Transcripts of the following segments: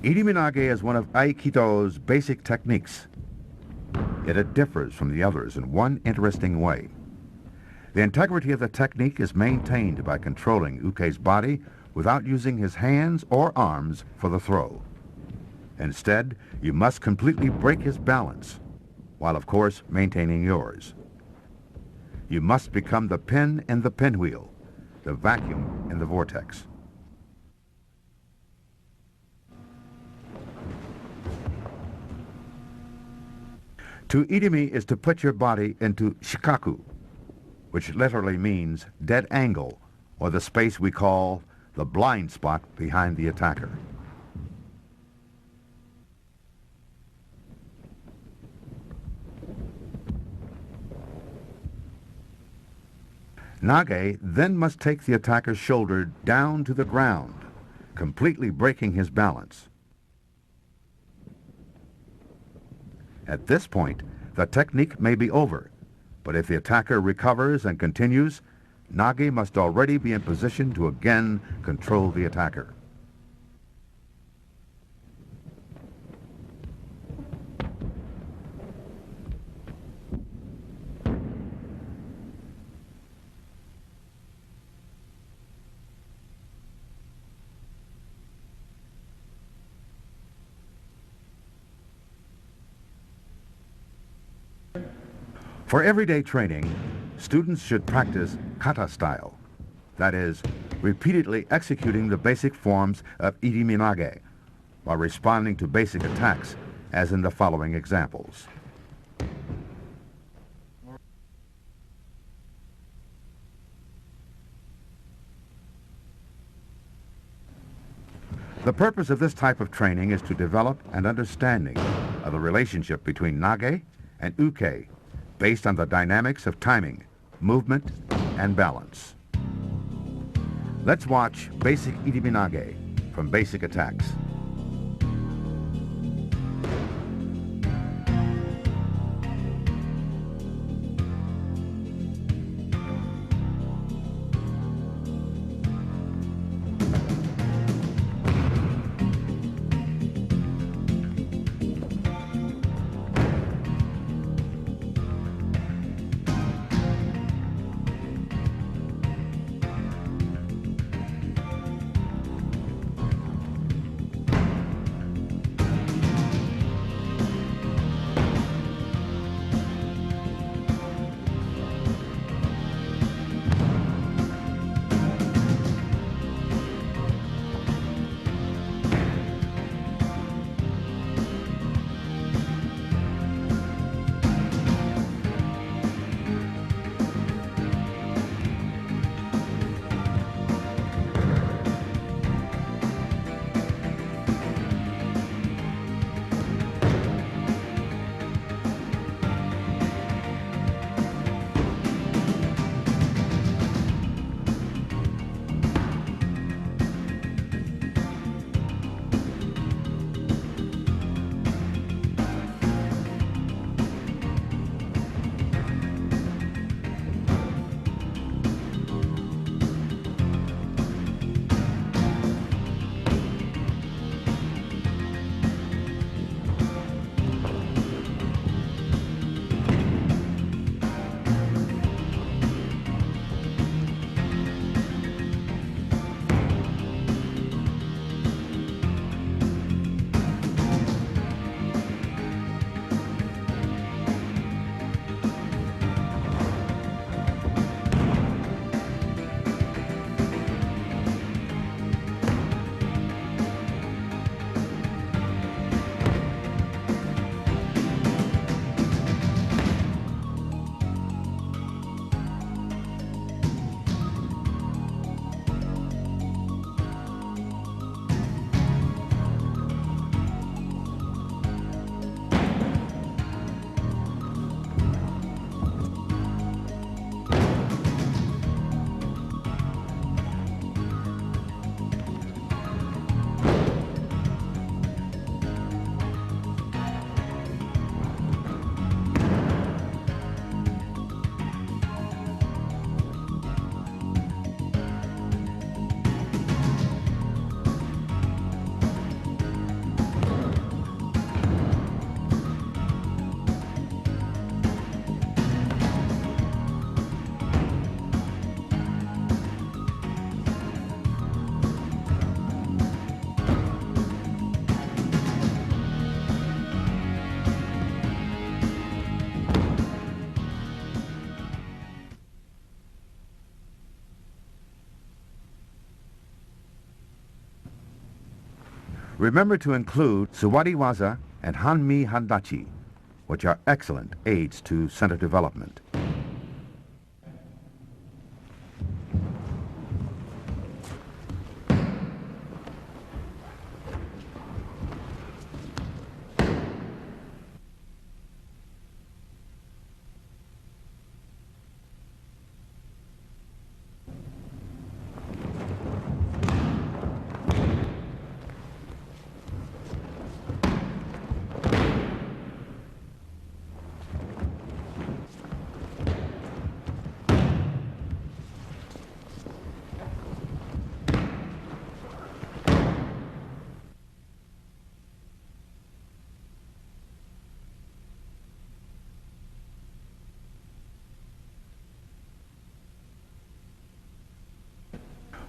Irimi Nage is one of Aikido's basic techniques, yet it differs from the others in one interesting way. The integrity of the technique is maintained by controlling Uke's body without using his hands or arms for the throw. Instead, you must completely break his balance, while of course maintaining yours. You must become the pin in the pinwheel, the vacuum in the vortex. To Irimi is to put your body into shikaku, which literally means dead angle, or the space we call the blind spot behind the attacker. Nage then must take the attacker's shoulder down to the ground, completely breaking his balance. At this point, the technique may be over, but if the attacker recovers and continues, Nage must already be in position to again control the attacker. For everyday training, students should practice kata style, that is, repeatedly executing the basic forms of Irimi Nage while responding to basic attacks, as in the following examples. The purpose of this type of training is to develop an understanding of the relationship between Nage and Uke, based on the dynamics of timing, movement, and balance. Let's watch basic Irimi Nage from basic attacks. Remember to include Suwari-waza and Hanmi Handachi, which are excellent aids to center development.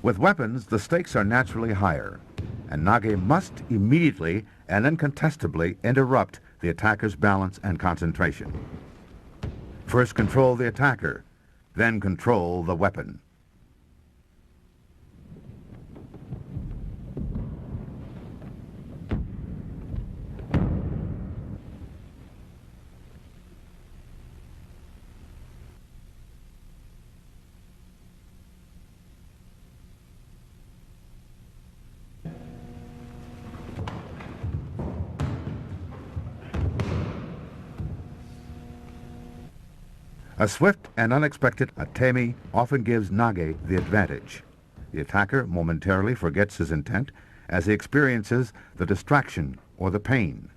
With weapons, the stakes are naturally higher, and Nage must immediately and incontestably interrupt the attacker's balance and concentration. First control the attacker, then control the weapon. A swift and unexpected atemi often gives Nage the advantage. The attacker momentarily forgets his intent as he experiences the distraction or the pain.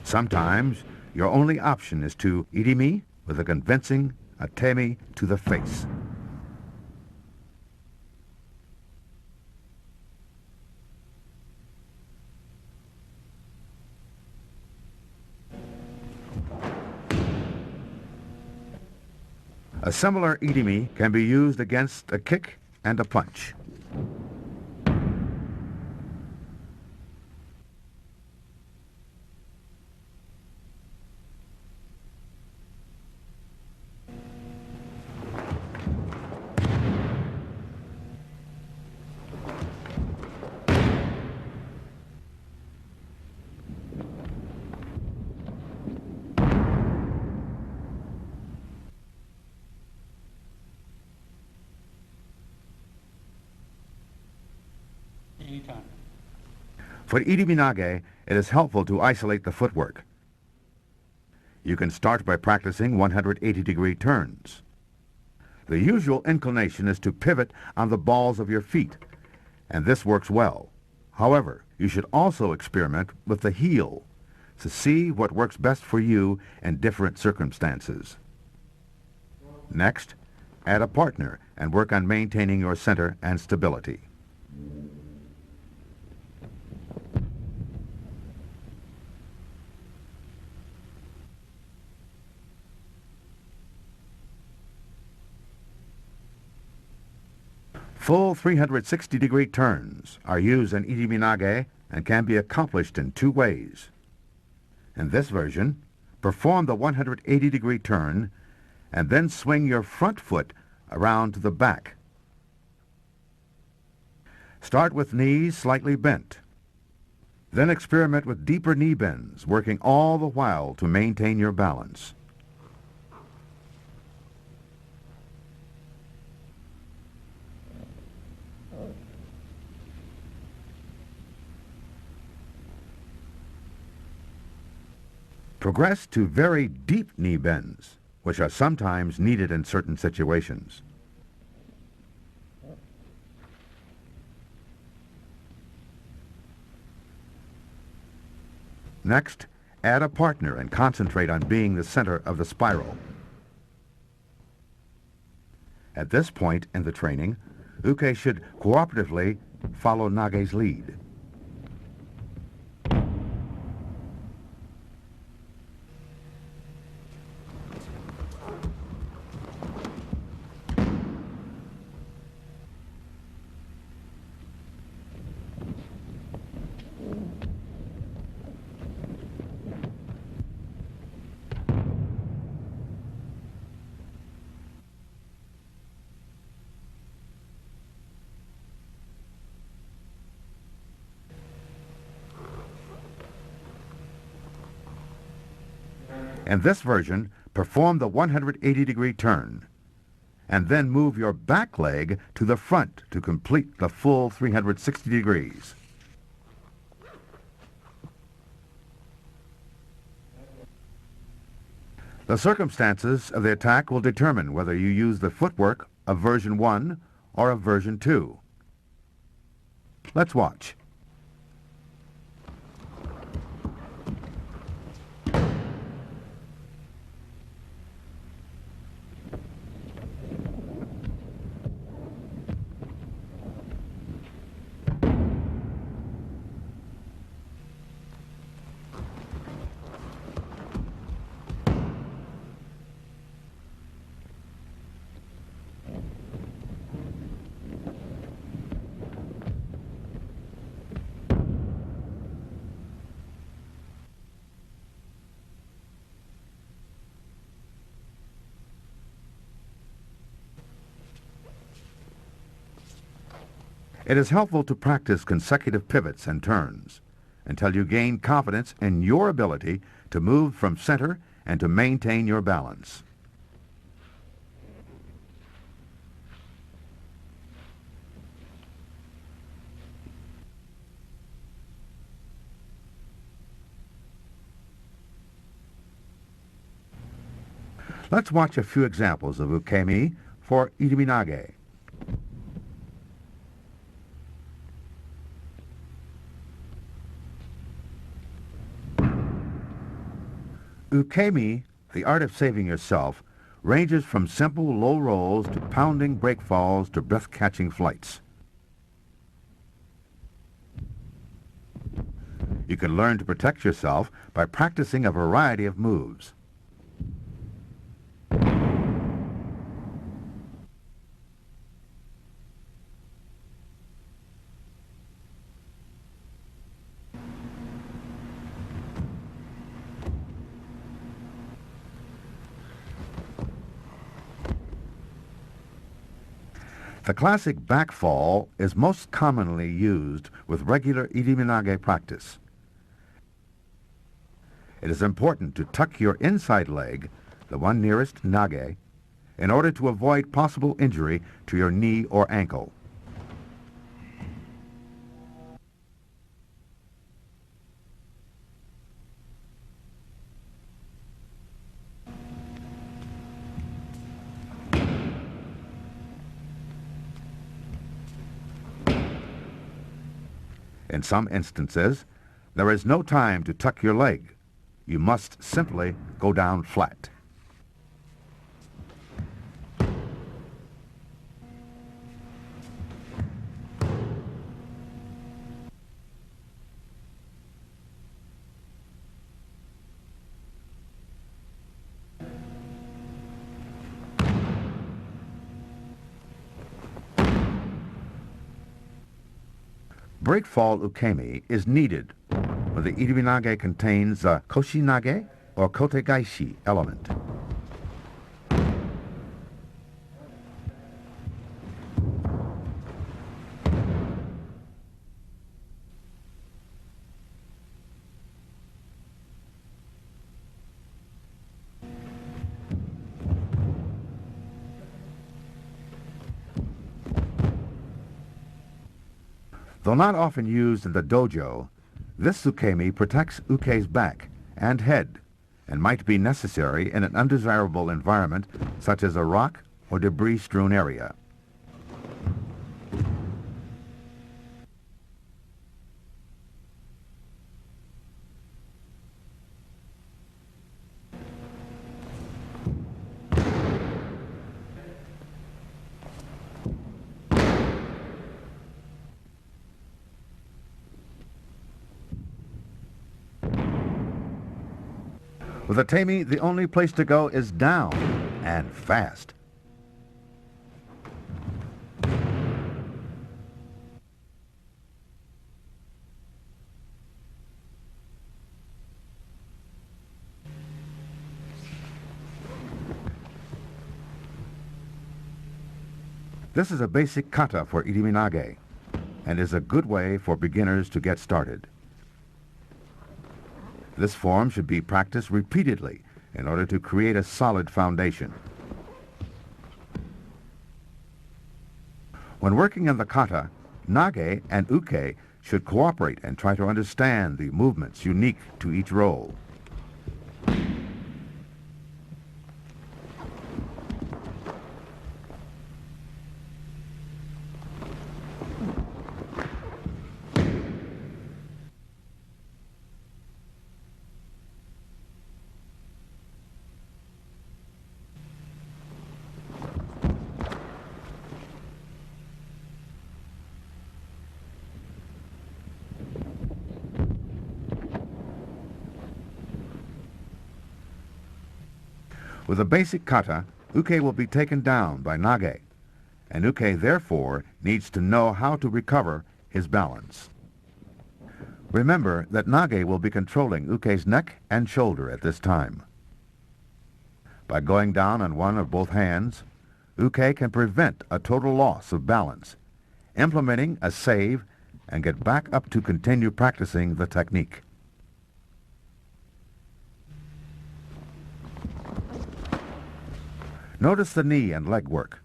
Sometimes, your only option is to Irimi with a convincing atemi to the face. A similar Irimi can be used against a kick and a punch. Anytime. For Irimi Nage, it is helpful to isolate the footwork. You can start by practicing 180-degree turns. The usual inclination is to pivot on the balls of your feet, and this works well. However, you should also experiment with the heel to see what works best for you in different circumstances. Next, add a partner and work on maintaining your center and stability. Full 360-degree turns are used in Irimi Nage and can be accomplished in two ways. In this version, perform the 180-degree turn and then swing your front foot around to the back. Start with knees slightly bent. Then experiment with deeper knee bends, working all the while to maintain your balance. Progress to very deep knee bends, which are sometimes needed in certain situations. Next, add a partner and concentrate on being the center of the spiral. At this point in the training, Uke should cooperatively follow Nage's lead. In this version, perform the 180-degree turn, and then move your back leg to the front to complete the full 360 degrees. The circumstances of the attack will determine whether you use the footwork of version 1 or of version 2. Let's watch. It is helpful to practice consecutive pivots and turns until you gain confidence in your ability to move from center and to maintain your balance. Let's watch a few examples of Ukemi for Irimi Nage. Ukemi, the art of saving yourself, ranges from simple low rolls to pounding break falls to breath-catching flights. You can learn to protect yourself by practicing a variety of moves. The classic back fall is most commonly used with regular Irimi Nage practice. It is important to tuck your inside leg, the one nearest Nage, in order to avoid possible injury to your knee or ankle. In some instances, there is no time to tuck your leg. You must simply go down flat. Breakfall Ukemi is needed when the Irimi Nage contains a Koshi Nage or Kote Gaishi element. Though not often used in the dojo, this Ukemi protects Uke's back and head and might be necessary in an undesirable environment such as a rock or debris-strewn area. With a Temi, the only place to go is down, and fast. This is a basic kata for Irimi Nage, and is a good way for beginners to get started. This form should be practiced repeatedly in order to create a solid foundation. When working in the kata, Nage and Uke should cooperate and try to understand the movements unique to each role. With a basic kata, Uke will be taken down by Nage, and Uke therefore needs to know how to recover his balance. Remember that Nage will be controlling Uke's neck and shoulder at this time. By going down on one or both hands, Uke can prevent a total loss of balance, implementing a save and get back up to continue practicing the technique. Notice the knee and leg work.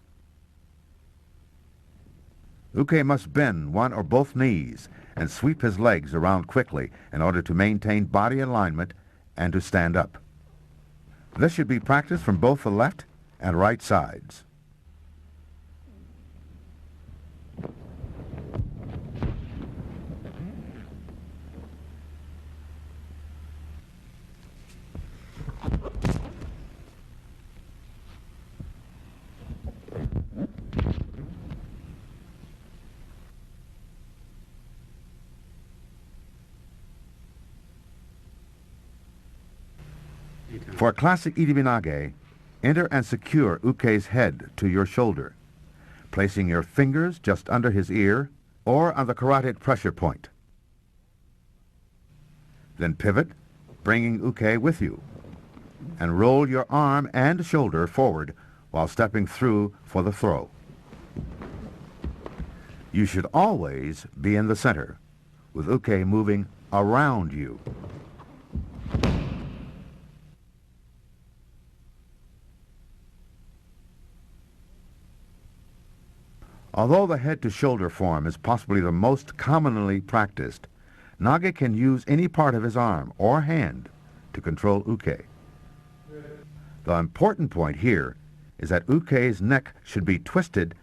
Uke must bend one or both knees and sweep his legs around quickly in order to maintain body alignment and to stand up. This should be practiced from both the left and right sides. For classic Irimi Nage, enter and secure Uke's head to your shoulder, placing your fingers just under his ear or on the carotid pressure point. Then pivot, bringing Uke with you, and roll your arm and shoulder forward while stepping through for the throw. You should always be in the center, with Uke moving around you. Although the head-to-shoulder form is possibly the most commonly practiced, Nage can use any part of his arm or hand to control Uke. The important point here is that Uke's neck should be twisted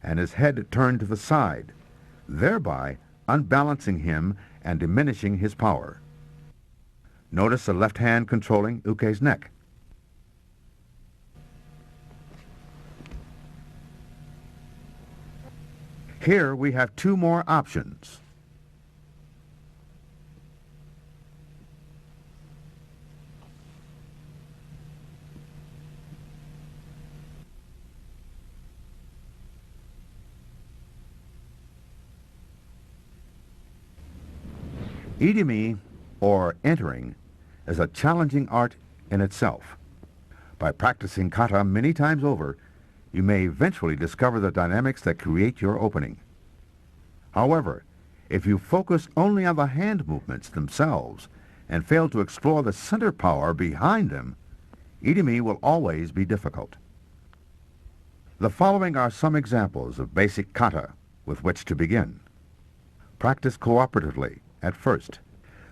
and his head turned to the side, thereby unbalancing him and diminishing his power. Notice the left hand controlling Uke's neck. Here we have two more options. Irimi, or entering, is a challenging art in itself. By practicing kata many times over, you may eventually discover the dynamics that create your opening. However, if you focus only on the hand movements themselves and fail to explore the center power behind them, Irimi will always be difficult. The following are some examples of basic kata with which to begin. Practice cooperatively at first,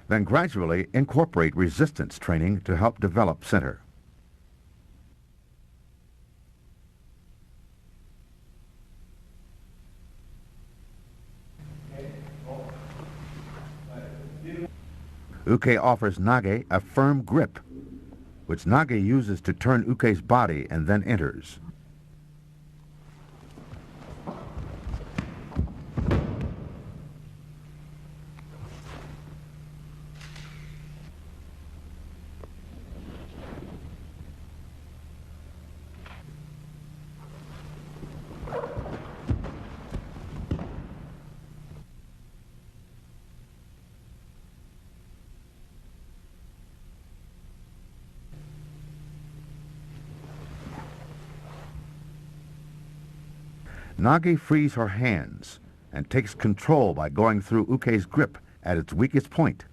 then gradually incorporate resistance training to help develop center. Uke offers Nage a firm grip, which Nage uses to turn Uke's body and then enters. Nage frees her hands and takes control by going through Uke's grip at its weakest point.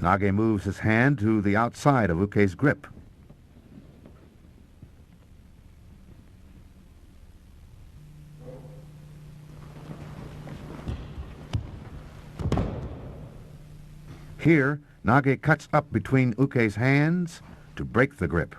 Nage moves his hand to the outside of Uke's grip. Here, Nage cuts up between Uke's hands to break the grip.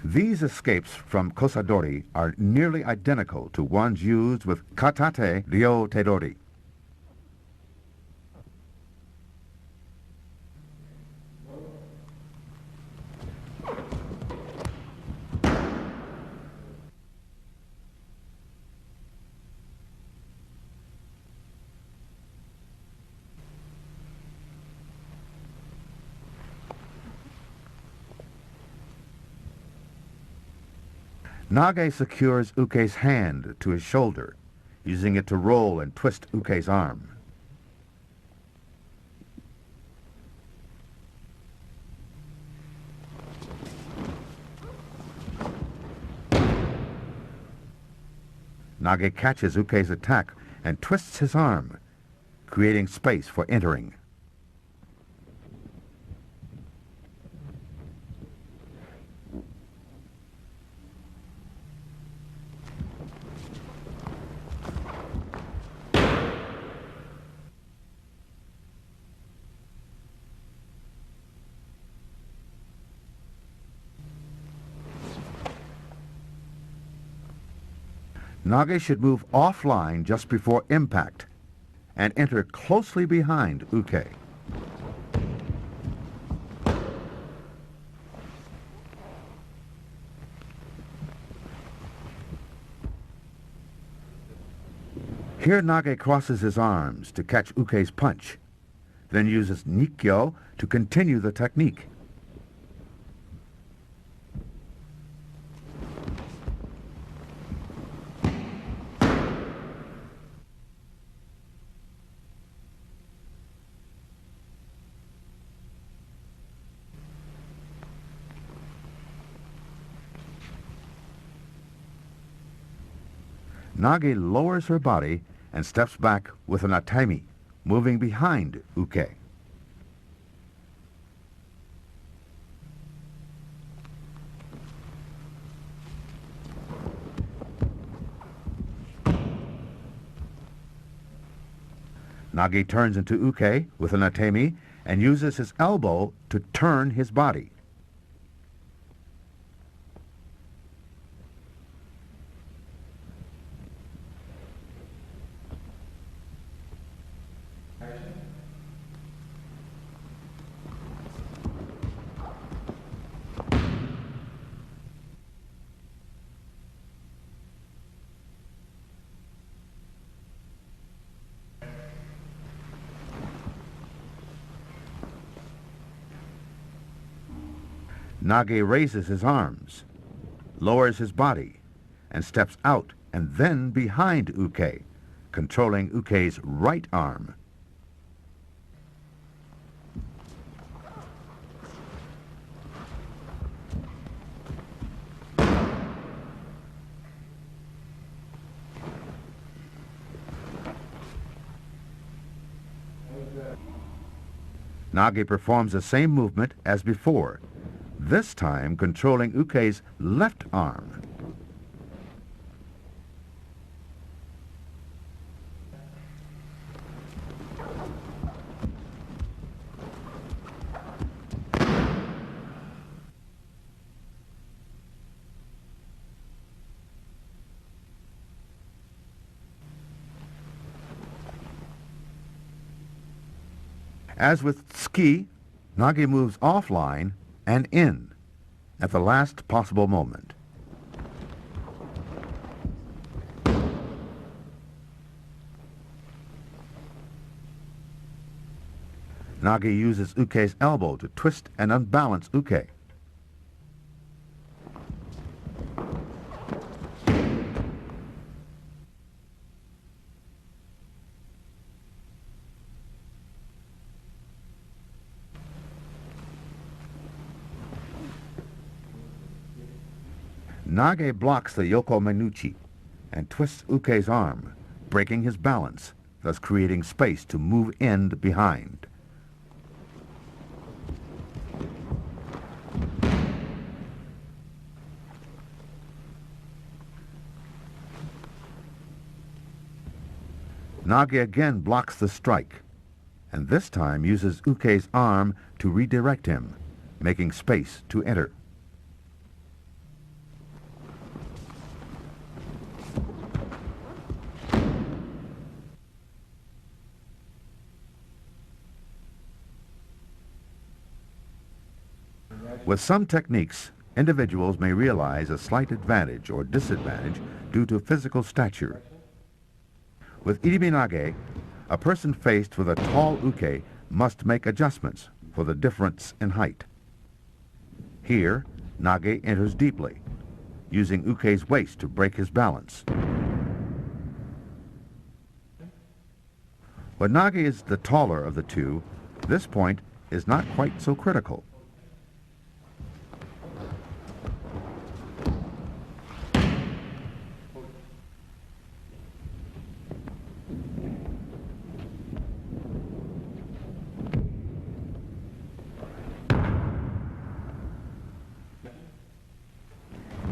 These escapes from kosadori are nearly identical to ones used with katate ryo terori. Nage secures Uke's hand to his shoulder, using it to roll and twist Uke's arm. Nage catches Uke's attack and twists his arm, creating space for entering. Nage should move offline just before impact and enter closely behind Uke. Here Nage crosses his arms to catch Uke's punch, then uses Nikkyo to continue the technique. Nage lowers her body and steps back with an atami, moving behind Uke. Nage turns into Uke with an atami and uses his elbow to turn his body. Nage raises his arms, lowers his body, and steps out and then behind Uke, controlling Uke's right arm. Nage performs the same movement as before, this time controlling Uke's left arm. As with Tsuki, Nage moves offline and in at the last possible moment. Nage uses Uke's elbow to twist and unbalance Uke. Nage blocks the Yoko Menuchi and twists Uke's arm, breaking his balance, thus creating space to move in behind. Nage again blocks the strike, and this time uses Uke's arm to redirect him, making space to enter. With some techniques, individuals may realize a slight advantage or disadvantage due to physical stature. With Irimi Nage, a person faced with a tall Uke must make adjustments for the difference in height. Here, Nage enters deeply, using Uke's waist to break his balance. When Nage is the taller of the two, this point is not quite so critical.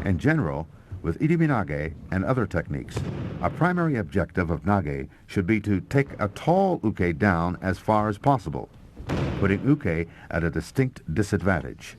In general, with Irimi Nage and other techniques, a primary objective of Nage should be to take a tall Uke down as far as possible, putting Uke at a distinct disadvantage.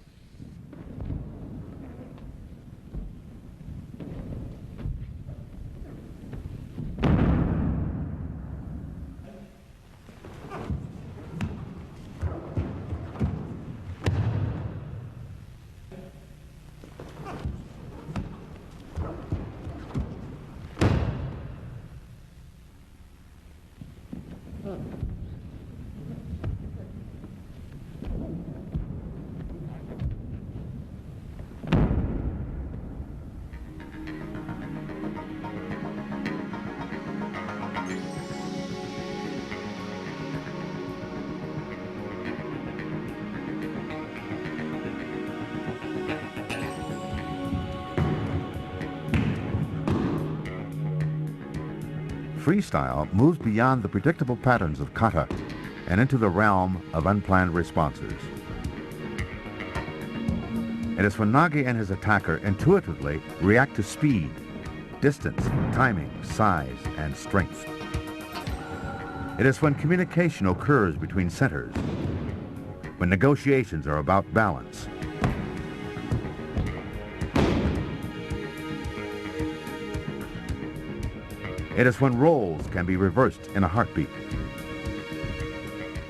Freestyle moves beyond the predictable patterns of kata and into the realm of unplanned responses. It is when Nage and his attacker intuitively react to speed, distance, timing, size, and strength. It is when communication occurs between centers, when negotiations are about balance. It is when roles can be reversed in a heartbeat.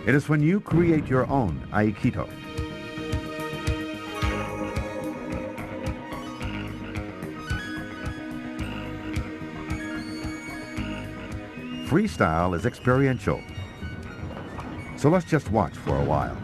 It is when you create your own Aikido. Freestyle is experiential, so let's just watch for a while.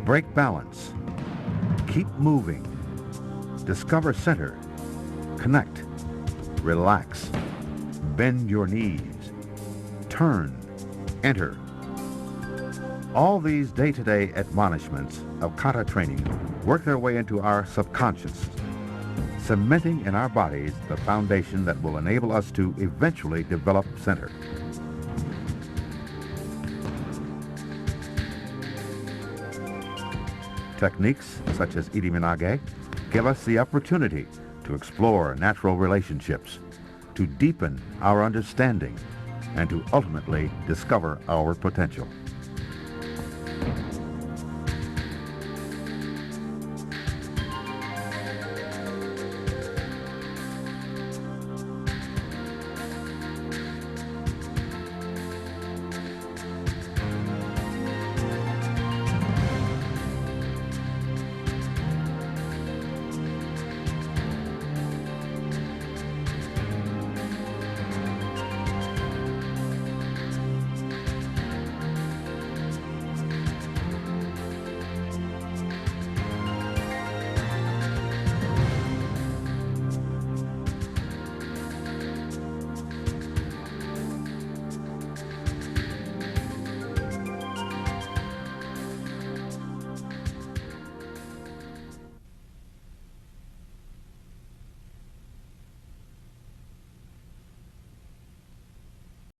break balance, keep moving, discover center, connect, relax, bend your knees, turn, enter. All these day-to-day admonishments of kata training work their way into our subconscious, cementing in our bodies the foundation that will enable us to eventually develop center. Techniques such as Irimi Nage give us the opportunity to explore natural relationships, to deepen our understanding, and to ultimately discover our potential.